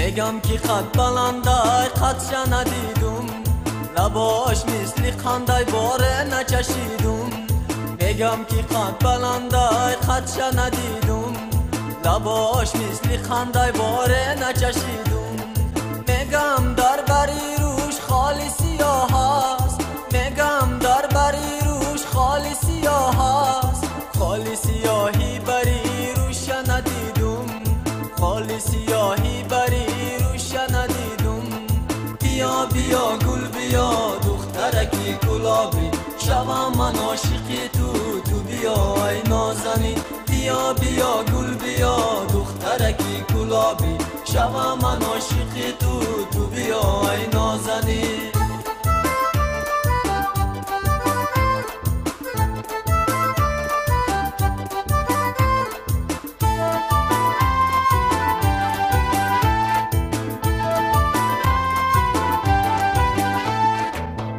بگم که خط بلندای خطش ندیدم، لباش مثل خندای باره نچشیدم. بگم که خط بلندای خطش ندیدم، لباش مثل خندای باره نچشیدم. میگم در بری روش خالی سیاه است، میگم در بری روش خالی سیاه است. خالی سیاهی بری روش ندیدم، خالی سیاهی بری روش ندیدم. بیا بیا گل بیا دخترکی گلابی، شوم من عاشق تو بیا ای نازنین. بیا بیا گل بیا دخترکی گلابی، شوم من عاشق تو بیا ای نازنین.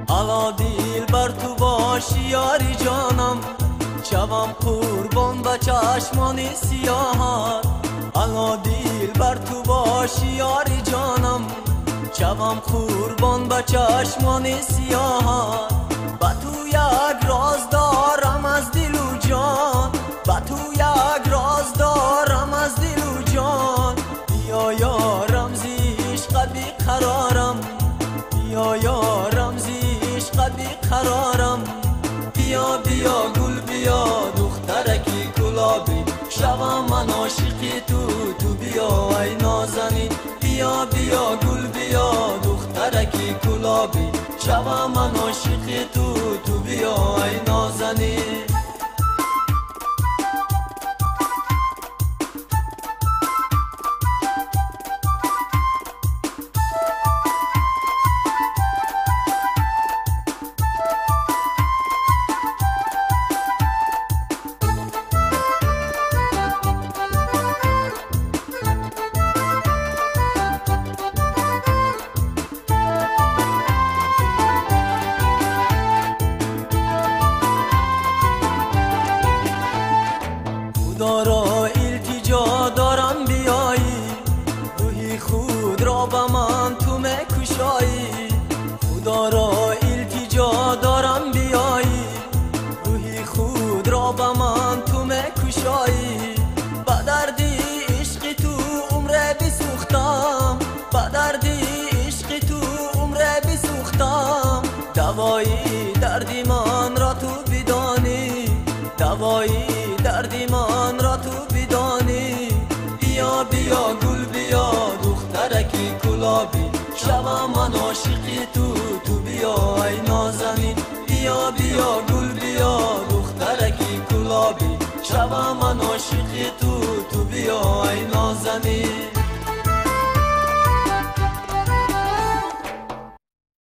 الا دیل بر تو باشی یاری جانم، شوم قربان به چشمان سیاهت. الا دیل بر تو باشی یاری جانم، شوم قربان به چشمان سیاهت. به تو یک راز دارم از دل و جان، به تو یک راز دارم از دل و جان. بیا یا رمزی عشق بیقرارم، بیا یا رمزی عشق بیقرارم. بیا بیا گل بیا دخترکی گلابی، شوم من عاشق تو بیا ای نازنین. بیا بیا گل بیا دخترکی گلابی، شوم من عاشق تو بیا ای نازنین. خدا را التجا دارم بیایی، روحی خود را به من تو میکشایی. خدا را التجا دارم بیایی، روحی خود را به من تو میکشایی. به دردی عشق تو عمر بسوختم، به دردی عشق تو عمر بسوختم. دوایی دردی من را تو بدانی، دوایی دردی من را تو بدانی. بیا بیا گل بیا دخترکی گلابی، شوم من عاشق تو بیا ای نازنین. بیا بیا گل بیا دخترکی گلابی، شوم من عاشق تو بیا ای نازنین.